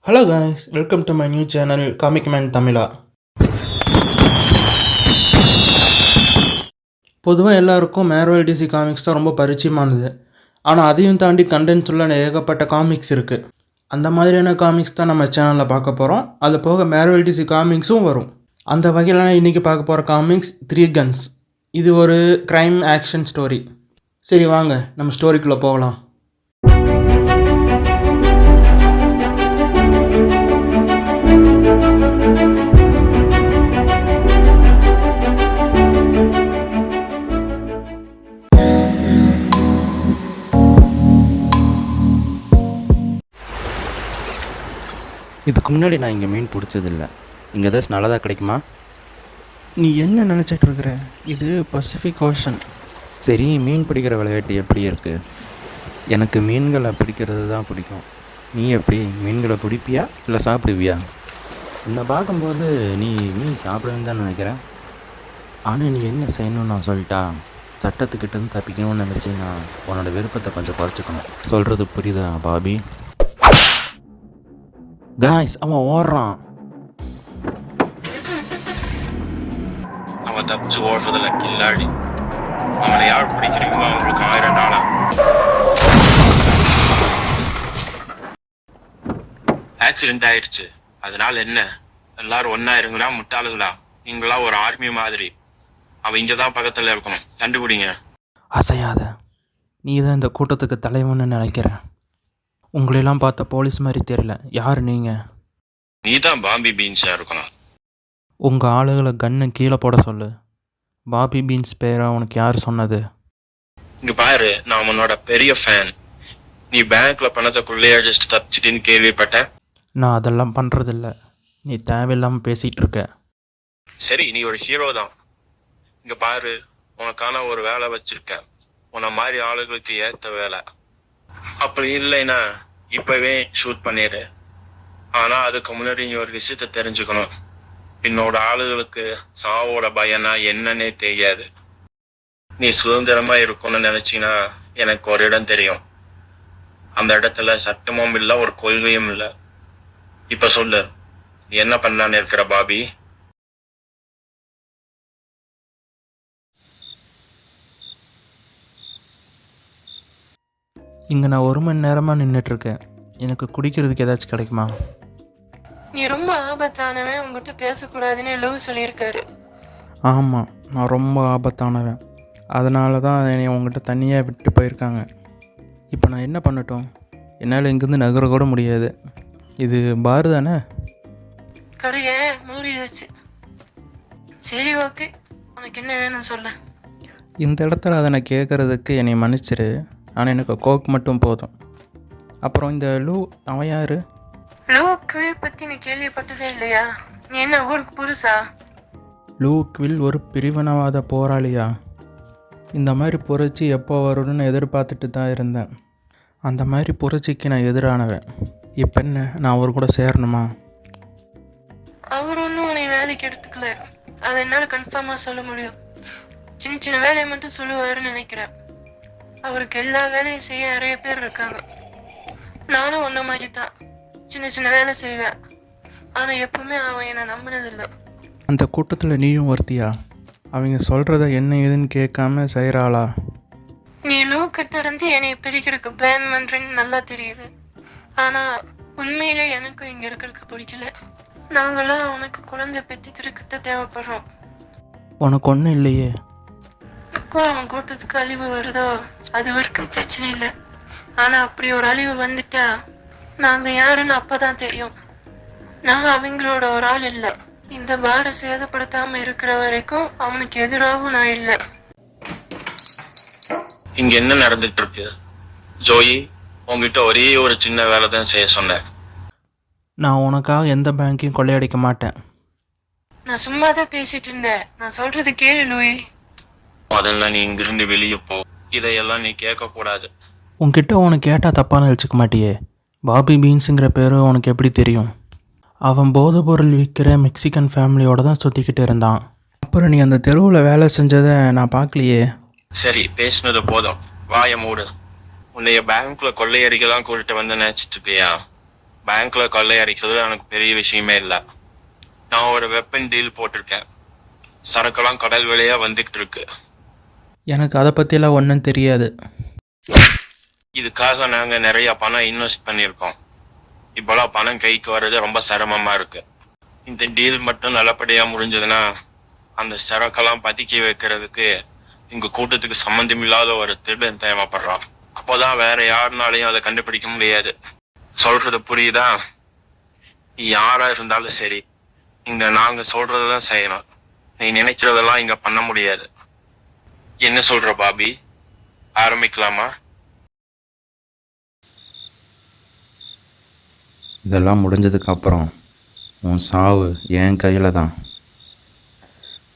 Hello guys, welcome to my new channel comic man தமிழா. பொதுவாக எல்லாருக்கும் மேர்வெல் DC comics தான் ரொம்ப பரிச்சயமானது. ஆனால் அதையும் தாண்டி கண்டென்ட்ஸ் உள்ள ஏகப்பட்ட காமிக்ஸ் இருக்குது. அந்த மாதிரியான காமிக்ஸ் தான் நம்ம சேனலில் பார்க்க போகிறோம். அது போக மேர்வெல் டிசி காமிக்ஸும் வரும். அந்த வகையில் இன்றைக்கி பார்க்க போகிற காமிக்ஸ் 3 Guns. இது ஒரு க்ரைம் ஆக்ஷன் ஸ்டோரி. சரி வாங்க நம்ம ஸ்டோரிக்குள்ளே போகலாம். இதுக்கு முன்னாடி நான் இங்கே மீன் பிடிச்சதில்ல. இங்கே ஏதாச்சும் நல்லதாக கிடைக்குமா? நீ என்ன நினச்சிட்டு இருக்கிற? இது பசிபிக் ஓஷன். சரி, மீன் பிடிக்கிற விளையாட்டு எப்படி இருக்குது? எனக்கு மீன்களை பிடிக்கிறது தான் பிடிக்கும். நீ எப்படி மீன்களை பிடிப்பியா இல்லை சாப்பிடுவியா? என்னை பார்க்கும்போது நீ மீன் சாப்பிடுன்னு தான் நினைக்கிறேன். ஆனால் நீ என்ன செய்யணும்னு நான் சொல்லிட்டா? சட்டத்துக்கிட்டேருந்து தப்பிக்கணும்னு நினச்சின்னா உன்னோட விருப்பத்தை கொஞ்சம் குறைச்சிக்கணும். சொல்கிறது புரியுதா பாபி? காய்ஸ், அவன் ஓடுறான். அவன் தப்பிச்சு ஓடுறதுல கில்லாடி. அவனை யார் பிடிக்கிறீங்களோ அவங்களுக்கு $1000. ஆக்சிடென்ட் ஆயிடுச்சு. அதனால என்ன? எல்லாரும் ஒன்னா இருங்களா முட்டாளுங்களா? நீங்களா ஒரு ஆர்மி மாதிரி. அவன் இங்கதான் பக்கத்துல இருக்கணும். கண்டுபிடிங்க. அசையாத. நீ தான் இந்த கூட்டத்துக்கு தலைவன்னு நினைக்கிறேன். உங்களெல்லாம் பார்த்த போலீஸ் மாதிரி தெரியல. யார் நீங்கள்? நீ தான் பாம்பி பீன்ஸா இருக்கணும். உங்கள் ஆளுகளை கன்னு கீழே போட சொல்லு. பாபி பீன்ஸ் பேரை உனக்கு யார் சொன்னது? இங்க பாரு, நான் உன்னோட பெரிய ஃபேன். நீ பேங்க்ல பணத்தை கொள்ளையடிச்சிட்டு தப்பிச்சிட்டின்னு கேள்விப்பட்டேன். நான் அதெல்லாம் பண்ணுறதில்ல. நீ தேவையில்லாமல் பேசிகிட்டு இருக்க. சரி, நீ ஒரு ஹீரோ தான். இங்க பாரு, உனக்கான ஒரு வேலை வச்சிருக்கேன். உன்னை மாதிரி ஆளுகளுக்கு ஏத்த வேலை. அப்படி இல்லைன்னா இப்பவே ஷூட் பண்ணிடு. ஆனா அதுக்கு முன்னாடி நீ ஒரு விஷயத்த தெரிஞ்சுக்கணும். என்னோட ஆளுகளுக்கு சாவோட பயனா என்னன்னே தெரியாது. நீ சுதந்திரமா இருக்கும்னு நினைச்சினா எனக்கு ஒரு இடம் தெரியும். அந்த இடத்துல சட்டமும் இல்லை, ஒரு கொள்கையும் இல்லை. இப்ப சொல்லு, நீ என்ன பண்ணலான்னு இருக்கிற பாபி? இங்கே நான் 1 மணி நேரமாக நின்றுட்டுருக்கேன். எனக்கு குடிக்கிறதுக்கு ஏதாச்சும் கிடைக்குமா? நீ ரொம்ப ஆபத்தானவன், உங்ககிட்ட பேசக்கூடாதுன்னு லவ் சொல்லியிருக்காரு. ஆமாம், நான் ரொம்ப ஆபத்தானவன். அதனால தான் என்னை உங்ககிட்ட தனியாக விட்டு போயிருக்காங்க. இப்போ நான் என்ன பண்ணட்டும்? என்னால் இங்கேருந்து நகர கூட முடியாது. இது பார் தானே? கடையை மூடியாச்சு. சரி, ஓகே, உனக்கு என்ன வேணும் சொல்ல. இந்த இடத்துல அதை நான் கேட்குறதுக்கு என்னை மன்னிச்சிரு. ஆனால் எனக்கு கோக் மட்டும் போதும். அப்புறம் இந்த லூ, அவன் யார்? லூக்வில் பற்றி நீ கேள்விப்பட்டதே இல்லையா? நீ என்ன ஊருக்கு புதுசா? லூக்வில் ஒரு பிரிவினவாத போராளியா? இந்த மாதிரி புரட்சி எப்போ வரும்னு எதிர்பார்த்துட்டு தான் இருந்தேன். அந்த மாதிரி புரட்சிக்கு நான் எதிரானவன். இப்போ என்ன, நான் அவர் கூட சேரணுமா? அவர் ஒன்றும் உன்னை வேலைக்கு எடுத்துக்கல. அதை என்னால் கன்ஃபார்மாக சொல்ல முடியும். சின்ன சின்ன வேலையை மட்டும் சொல்லுவாருன்னு நினைக்கிறேன். அவருக்கு எல்லா வேலையும் செய்ய நிறைய பேர் இருக்காங்க. நானும் ஒன்றை மாதிரி தான் சின்ன சின்ன வேலை செய்வேன். ஆனால் எப்பவுமே அவன் என்னை நம்பினதில்லை. அந்த கூட்டத்தில் நீயும் ஒருத்தியா? அவங்க சொல்கிறத என்ன ஏதுன்னு கேட்காம செய்கிறாளா? நீ லூக்கிட்ட இருந்து என்னை பிடிக்கிறதுக்கு பிளான் பண்ணுறேன்னு நல்லா தெரியுது. ஆனால் உண்மையிலே எனக்கும் இங்கே இருக்கிறதுக்கு பிடிக்கல. நாங்களாம் உனக்கு குழந்தை பெற்றுக்கிறதுக்கு தேவைப்படுறோம். உனக்கு ஒன்றும் இல்லையே. எப்போ அவன் கூட்டத்துக்கு அழிவு வருதோ அது வரைக்கும் பிரச்சனை இல்லை. ஆனால் அப்படி ஒரு அழிவு வந்துட்டா நாங்கள் யாருன்னு அப்போ தான் தெரியும். நான் அவங்களோட ஒரு ஆள் இல்லை. இந்த பாரை சேதப்படுத்தாமல் இருக்கிற வரைக்கும் அவனுக்கு எதிராகவும் நான் இல்லை. இங்க என்ன நடந்துட்டு இருக்கு? ஜோயி, உங்ககிட்ட ஒரே ஒரு சின்ன வேலை தான் செய்ய சொன்னேன். நான் உனக்காக எந்த பேங்க்கையும் கொள்ளையடிக்க மாட்டேன். நான் சும்மா தான் பேசிட்டு இருந்தேன். நான் சொல்றது கேளு லூயி. அதெல்லாம் நீ இங்கிருந்து வெளியே போ. இதையெல்லாம் நீ கேட்க கூடாது. உன்கிட்ட உனக்கு கேட்டால் தப்பான வச்சுக்க மாட்டியே. பாபி பீன்ஸுங்கிற பேர் உனக்கு எப்படி தெரியும்? அவன் போதைப்பொருள் விற்கிற மெக்சிகன் ஃபேமிலியோடு தான் சுற்றிக்கிட்டு இருந்தான். அப்புறம் நீ அந்த தெருவில் வேலை செஞ்சதை நான் பார்க்கலையே. சரி, பேசினது போதும். வாயை மூடு. உன்னைய பேங்க்ல கொள்ளையடிக்கலாம் கூட்டிட்டு வந்து நினைச்சிட்டு இருக்கியா? பேங்க்ல கொள்ளை அடிக்கிறது எனக்கு பெரிய விஷயமே இல்லை. நான் ஒரு வெப்பன் டீல் போட்டிருக்கேன். சரக்கெல்லாம் கடல் வழியா வந்துகிட்டு இருக்கு. எனக்கு அதை பற்றிலாம் ஒன்றும் தெரியாது. இதுக்காக நாங்க நிறைய பணம் இன்வெஸ்ட் பண்ணியிருக்கோம். இப்போலாம் பணம் கைக்கு வர்றது ரொம்ப சிரமமா இருக்கு. இந்த டீல் மட்டும் நல்லபடியா முடிஞ்சதுன்னா அந்த சரக்கெல்லாம் பதுக்கி வைக்கிறதுக்கு எங்க கூட்டத்துக்கு சம்மந்தம் இல்லாத ஒரு திருடன் தேவைப்படுறான். அப்போதான் வேற யாருனாலையும் அதை கண்டுபிடிக்க முடியாது. சொல்றது புரியுதா? யாரா இருந்தாலும் சரி, இங்க நாங்க சொல்றதுதான் செய்யணும். நீ நினைக்கிறதெல்லாம் இங்க பண்ண முடியாது. என்ன சொல்ற பாபி? ஆரம்பிக்கலாமா? இதெல்லாம் முடிஞ்சதுக்கு அப்புறம் உன் சாவு என் கையில் தான்.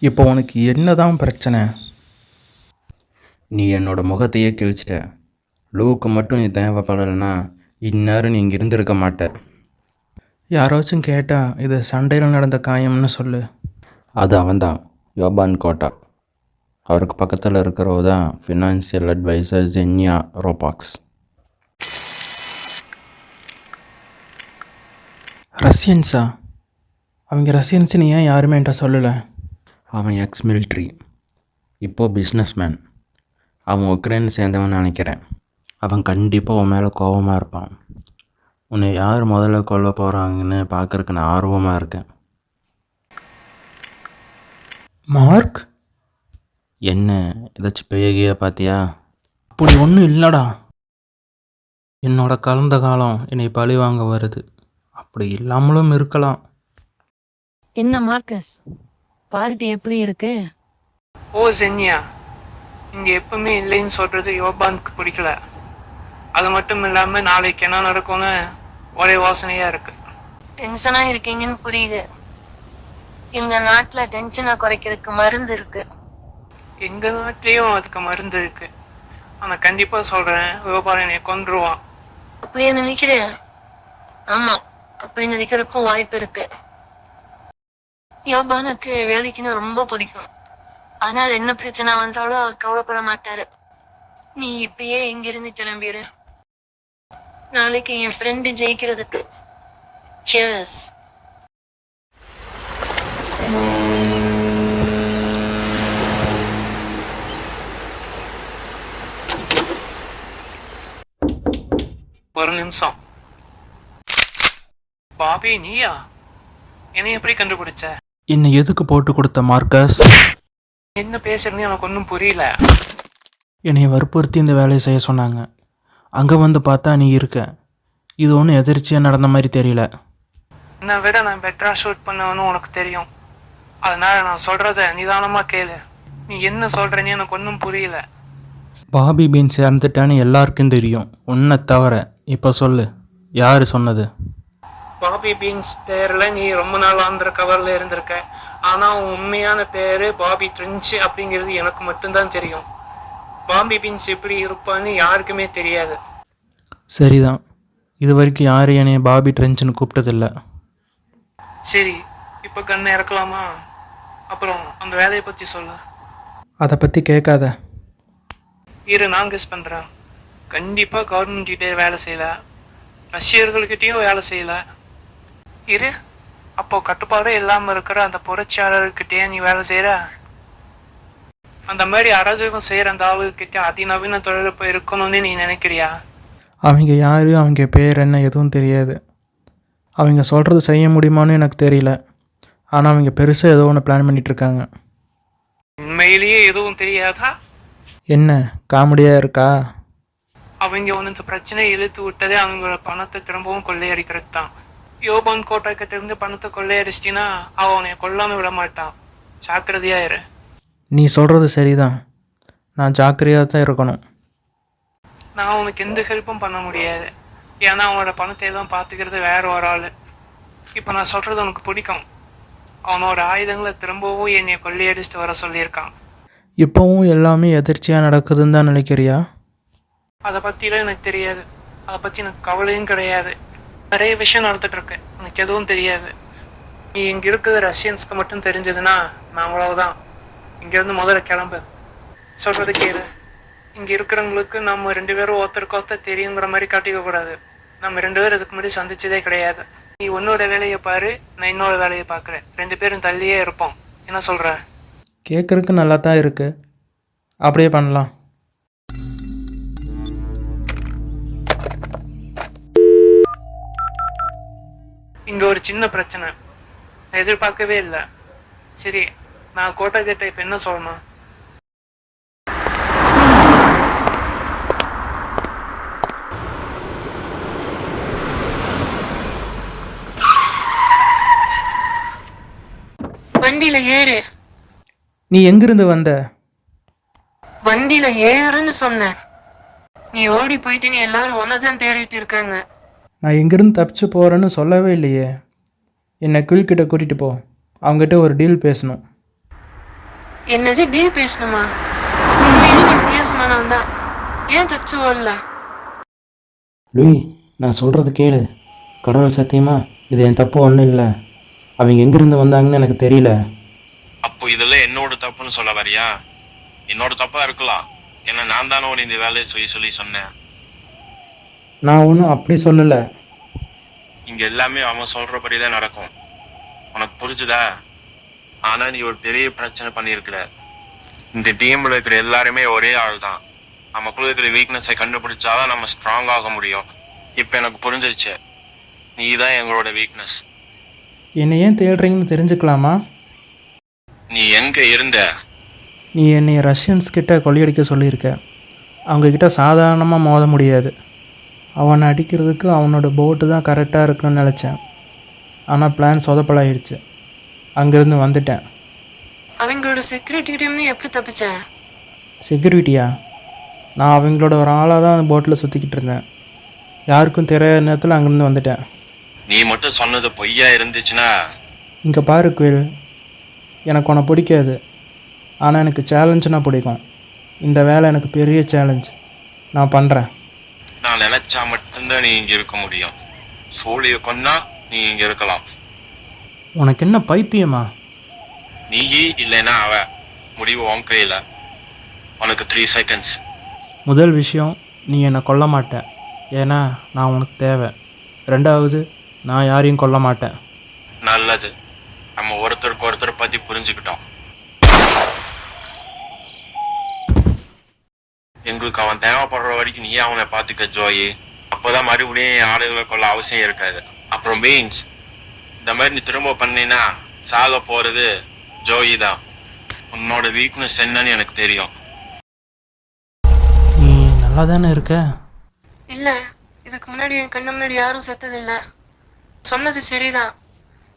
இப்போ உனக்கு என்ன தான் பிரச்சனை? நீ என்னோட முகத்தையே கிழிச்சிட்ட. லூவுக்கு மட்டும் நீ தேவைப்படலைன்னா இந்நேரம் நீ இங்கே இருந்திருக்க மாட்ட. யாராச்சும் கேட்டால் இது சண்டையில் நடந்த காயம்னு சொல்லு. அது அவன்தான், யோபான் கோட்டா. அவருக்கு பக்கத்தில் இருக்கிறவ தான் ஃபினான்சியல் அட்வைசர் ஜென்யா ரோபாக்ஸ். ரஷ்யன்ஸா? அவங்க ரஷ்யன்ஸுன்னு ஏன் யாருமே என்கிட்ட சொல்லலை? அவன் எக்ஸ் மிலிட்ரி, இப்போது பிஸ்னஸ்மேன். அவன் உக்ரைன் சேர்ந்தவன் நினைக்கிறேன். அவன் கண்டிப்பாக உன் மேலே கோபமாக இருப்பான். உன்னை யார் முதல்ல கொல்ல போகிறாங்கன்னு பார்க்குறக்கு நான் ஆர்வமாக இருக்கேன். மார்க்? என்ன ஏதாச்சும் பேகியா பார்த்தியா? அப்படி ஒன்றும் இல்லைடா. என்னோட கலந்த காலம் என்னை பழி வாங்க வருது. அப்படி இல்லாமலும் இருக்கலாம். என்ன மார்க்கஸ், பார்ட்டி எப்படி இருக்கு? ஓ ஜென்யா, இங்கே எப்பவுமே இல்லைன்னு சொல்கிறது யோபானுக்கு பிடிக்கல. அது மட்டும் இல்லாமல் நாளைக்கு என்ன நடக்கும்னு ஒரே வாசனையாக இருக்கு. டென்ஷனாக இருக்கீங்கன்னு புரியுது. இந்த நாட்டில் டென்ஷனை குறைக்கிறதுக்கு மருந்து இருக்கு. எங்கள் நாட்டிலையும் அதுக்கு மருந்து இருக்கு. ஆனால் கண்டிப்பாக சொல்கிறேன், யோபான் என்னை கொன்றுவான். அப்படியே நினைக்கிறேன். ஆமாம், அப்படி நினைக்கிறப்போ வாய்ப்பு இருக்கு. யோபானுக்கு வேலைக்குன்னு ரொம்ப பிடிக்கும். அதனால என்ன பிரச்சனை வந்தாலும் அவர் கவலைப்பட மாட்டாரு. நீ இப்பயே இங்கிருந்து கிளம்பிடு. நாளைக்கு என் ஃப்ரெண்டு ஜெயிக்கிறதுக்கு. Cheers. ஒரு நிமிஷம். பாபி, நீயா? என்னை எப்படி கண்டுபிடிச்ச? என்னை எதுக்கு போட்டு கொடுத்த மார்க்கஸ்? என்ன பேசுறதுன்னு எனக்கு ஒன்றும் புரியல. என்னை வற்புறுத்தி இந்த வேலையை செய்ய சொன்னாங்க. அங்கே வந்து பார்த்தா நீ இருக்க. இது ஒன்றும் எதிர்ச்சியாக நடந்த மாதிரி தெரியல. என்னை விட நான் பெட்டராக ஷூட் பண்ணவனும் உனக்கு தெரியும். அதனால நான் சொல்கிறத நிதானமாக கேளு. நீ என்ன சொல்கிறேன்னு எனக்கு ஒன்றும் புரியல. பாபி பீன்ஸ் இறந்துட்டான்னு எல்லாருக்கும் தெரியும், உன்னை தவிர. இப்போ சொல்லு, யார் சொன்னது? பாபி பீன்ஸ் பேரில் நீ ரொம்ப நாள் ஆந்திர கவரில் இருந்திருக்க. ஆனால் உன் உண்மையான பேர் பாபி ட்ரென்ச் அப்படிங்கிறது எனக்கு மட்டும்தான் தெரியும். பாபி பீன்ஸ் எப்படி இருப்பான்னு யாருக்குமே தெரியாது. சரிதான், இது வரைக்கும் யாரும் என்னைய பாபி ட்ரென்ச்னு கூப்பிட்டதில்ல. சரி, இப்போ கண்ணை இறக்கலாமா? அப்புறம் அந்த வேலையை பற்றி சொல்லு. அதை பற்றி கேட்காத. இரு, நான் கெஸ் பண்ணுறேன். கண்டிப்பாக கவர்மெண்ட்கிட்டே வேலை செய்யல, ரஷ்யர்கள்கிட்டையும் வேலை செய்யல. இரு, அப்போ கட்டுப்பாடு இல்லாமல் இருக்கிற அந்த புரட்சியாளர்கிட்டயே நீ வேலை செய்கிற. அந்த மாதிரி அராஜகம் செய்கிற அந்த ஆளுகிட்ட அதிநவீன தொழில்நுட்பம் இருக்கணும்னு நீ நினைக்கிறியா? அவங்க யார், அவங்க பேர் என்ன எதுவும் தெரியாது. அவங்க சொல்கிறது செய்ய முடியுமான்னு எனக்கு தெரியல. ஆனால் அவங்க பெருசாக ஏதோ ஒன்று பிளான் பண்ணிகிட்ருக்காங்க. உண்மையிலேயே எதுவும் தெரியாதா? என்ன காமெடியாக இருக்கா? அவங்க ஒன்று இந்த பிரச்சனையை இழுத்து விட்டதே அவங்களோட பணத்தை திரும்பவும் கொள்ளையடிக்கிறது தான். யோபான் கோட்டை கிட்ட இருந்து பணத்தை கொள்ளையடிச்சிட்டினா அவன் உன்னை கொல்லாமல் விட மாட்டான். ஜாக்கிரதையா இரு. நீ சொல்கிறது சரிதான், நான் ஜாக்கிரதையாக தான் இருக்கணும். நான் உனக்கு எந்த ஹெல்ப்பும் பண்ண முடியாது. ஏன்னா அவனோட பணத்தை எல்லாம் பார்த்துக்கிறது வேற ஒரு ஆள். இப்போ நான் சொல்கிறது உனக்கு பிடிக்கும். அவனோட ஆயுதங்களை திரும்பவும் என்னை கொள்ளையடிச்சிட்டு வர சொல்லியிருக்கான். இப்போவும் எல்லாமே எதிர்ச்சியாக நடக்குதுன்னு தான் நினைக்கிறியா? அதை பற்றிலாம் எனக்கு தெரியாது. அதை பற்றி எனக்கு கவலையும் கிடையாது. நிறைய விஷயம் நடந்துட்டு இருக்கு, எனக்கு எதுவும் தெரியாது. நீ இங்கே இருக்கிறது ரஷ்யன்ஸ்க்கு மட்டும் தெரிஞ்சதுன்னா நான் அவ்வளவுதான். இங்கேருந்து முதல்ல கிளம்பு. சொல்கிறது கேளு. இங்கே இருக்கிறவங்களுக்கு நம்ம 2 பேரும் ஒருத்தருக்கு ஒருத்தர் தெரியுங்கிற மாதிரி காட்டிக்க கூடாது. நம்ம 2 பேரும் இதுக்கு முன்னாடி சந்திச்சதே கிடையாது. நீ உன்னோட வேலையை பாரு, நான் இன்னொரு வேலையை பார்க்குறேன். 2 பேரும் தள்ளியே இருப்போம். என்ன சொல்கிற? கேட்குறதுக்கு நல்லா தான் இருக்குது. அப்படியே பண்ணலாம். இங்கே ஒரு சின்ன பிரச்சனை. நான் எதிர்பார்க்கவே இல்லை. சரி, நான் கோட்டை கிட்ட இப்போ என்ன சொல்லணும்? வண்டியில ஏறு. நீ எங்கிருந்து வந்த? வண்டியில ஏறுன்னு சொன்னேன். நீ ஓடி போயிட்டு நீ எல்லாரும் ஒன்னதான் தேடிட்டு இருக்காங்க. நான் எங்கேருந்து தப்பிச்சு போகிறேன்னு சொல்லவே இல்லையே. என்னை கிட்ட கூட்டிகிட்டு போ. அவங்ககிட்ட ஒரு டீல் பேசணும். என்னது டீல் பேசணுமா? உண்மையிலே நீ வித்தியாசமானவன் தான். ஏன் தப்பிச்சு ஓடல? லூயி, நான் சொல்கிறது கேளு. கடவுள் சத்தியமா இது என் தப்பு ஒன்றும் இல்லை. அவங்க எங்கேருந்து வந்தாங்கன்னு எனக்கு தெரியல. அப்போ இதெல்லாம் என்னோட தப்புன்னு சொல்ல வரியா? என்னோட தப்பா இருக்கலாம். ஏன்னா நான் தானே உன்னை இந்த வேலையை சொல்லி சொன்னேன். நான் ஒன்றும் அப்படி சொல்லலை. இங்க எல்லாமே அவன் சொல்றபடி தான் நடக்கும். உனக்கு புரிஞ்சுதா? ஆனா நீ ஒரு பெரிய பிரச்சனை பண்ணியிருக்கிற. இந்த டீம்ல இருக்கிற எல்லாருமே ஒரே ஆள் தான். நமக்குள்ள இருக்கிற வீக்னஸை கண்டுபிடிச்சாதான் நம்ம ஸ்ட்ராங் ஆக முடியும். இப்ப எனக்கு புரிஞ்சிருச்சு, நீ தான் எங்களோட வீக்னஸ். என்னை ஏன் தேடுறீங்கன்னு தெரிஞ்சுக்கலாமா? நீ எங்க இருந்த? நீ என்னை ரஷ்யன்ஸ் கிட்ட கொள்ளையடிக்க சொல்லியிருக்க. அவங்கக்கிட்ட சாதாரணமாக மோத முடியாது. அவனை அடிக்கிறதுக்கு அவனோட போட்டு தான் கரெக்டாக இருக்குன்னு நினச்சேன். ஆனால் பிளான் சொதப்பலாயிடுச்சு. அங்கேருந்து வந்துட்டேன். அவங்களோட செக்யூரிட்டி டீம்னு எப்படி தப்பிச்ச? செக்யூரிட்டியா? நான் அவங்களோட ஒரு ஆளாக தான் அந்த போட்டில் சுற்றிக்கிட்டு இருந்தேன். யாருக்கும் தெரியாத நேரத்தில் அங்கேருந்து வந்துட்டேன். நீ மட்டும் சொன்னது பொய்யா இருந்துச்சுன்னா? இங்கே பாரு குயில், எனக்கு உன்னை பிடிக்காது. ஆனால் எனக்கு சேலஞ்சுனா பிடிக்கும். இந்த வேலை எனக்கு பெரிய சேலஞ்ச். நான் பண்ணுறேன். நான் நினைச்சா மட்டும்தான் நீ இங்க இருக்க முடியும். சூழிய கொன்னா நீ இங்க இருக்கலாம். உனக்கு என்ன பைத்தியமா? நீ இல்லைன்னா அவ. முடிவு உன் கையில. உனக்கு 3 seconds. முதல் விஷயம், நீ என்னை கொல்ல மாட்டேன். ஏன்னா நான் உனக்கு தேவை. ரெண்டாவது, நான் யாரையும் கொல்ல மாட்டேன். நல்லது, நம்ம ஒருத்தருக்கு ஒருத்தர் பத்தி புரிஞ்சுக்கிட்டோம். எங்களுக்கு அவன் தேவைப்படுற வரைக்கும் நீ அவனை பார்த்துக்க ஜோயி. அப்போதான் மறுபடியும் என் ஆளுகளை கொள்ள அவசியம் இருக்காது. அப்புறம் மீன்ஸ் இந்த மாதிரி நீ திரும்ப பண்ணினா சாக போறது ஜோயி தான். உன்னோட வீக்னஸ் என்னன்னு எனக்கு தெரியும். நீ நல்லா தானே இருக்க? இல்லை, இதுக்கு முன்னாடி என் கண்ணு முன்னாடி யாரும் செத்ததில்லை. சொன்னது சரிதான்.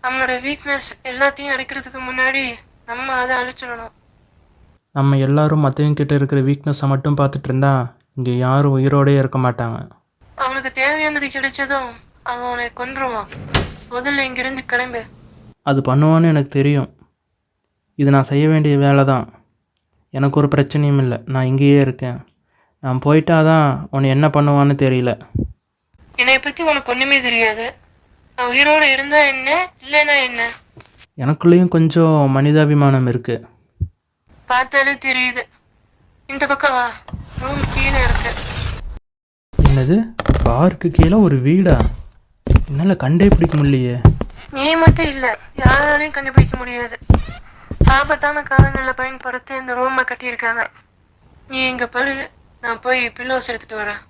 நம்மளோட வீக்னஸ் எல்லாத்தையும் அடிக்கிறதுக்கு முன்னாடி நம்ம அதை அழிச்சிடணும். நம்ம எல்லாரும் மற்றவங்கிட்ட இருக்கிற வீக்னஸை மட்டும் பார்த்துட்டு இருந்தா இங்கே யாரும் உயிரோடே இருக்க மாட்டாங்க. அவனுக்கு தேவையானது கிடைச்சதும் அவன் அவனை கொன்றுவான். முதல்ல இங்கிருந்து கிளம்பு. அது பண்ணுவான்னு எனக்கு தெரியும். இது நான் செய்ய வேண்டிய வேலை தான். எனக்கு ஒரு பிரச்சனையும் இல்லை. நான் இங்கேயே இருக்கேன். நான் போயிட்டாதான் உன்னை என்ன பண்ணுவான்னு தெரியல. என்னை பற்றி உனக்கு ஒன்றுமே தெரியாது. நான் உயிரோடு இருந்தா என்ன, இல்லைன்னா என்ன? எனக்குள்ளேயும் கொஞ்சம் மனிதாபிமானம் இருக்குது. பார்த்தாலே தெரியுது. இந்த பக்கம் வா, ரூம் கீழே இருக்கு. என்னது, பாருக்கு கீழே ஒரு வீடா? என்னால் கண்டே பிடிக்க முடியலையே. நீ மட்டும் இல்லை, யாராலையும் கண்டுபிடிக்க முடியாது. ஆபத்தான காலங்களில் பயன்படுத்தி இந்த ரூமை கட்டியிருக்காங்க. நீ இங்கே படு, நான் போய் பில்லோஸ் எடுத்துகிட்டு வரேன்.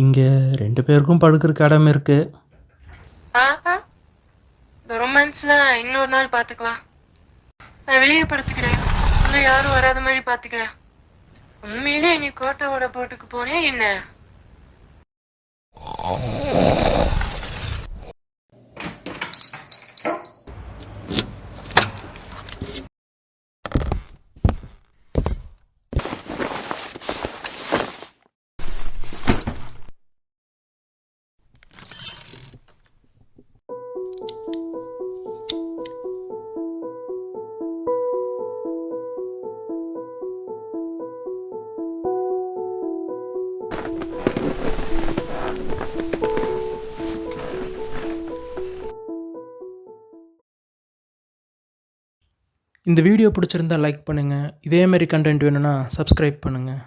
இங்கே 2 பேருக்கும் படுக்கிறதுக்கு இடம் இருக்குது. இந்த ரொமான்ஸ்லாம் இன்னொரு நாள் பார்த்துக்கலாம். நான் வெளியே படுத்துக்கிறேன். உள்ள யாரும் வராத மாதிரி பார்த்துக்கிறேன். உண்மையிலே நீ கோட்டாவோட போட்டுக்கு போனே என்ன? இந்த வீடியோ பிடிச்சிருந்தா லைக் பண்ணுங்கள். இதேமாரி கண்டென்ட் வேணும்னா சப்ஸ்கிரைப் பண்ணுங்கள்.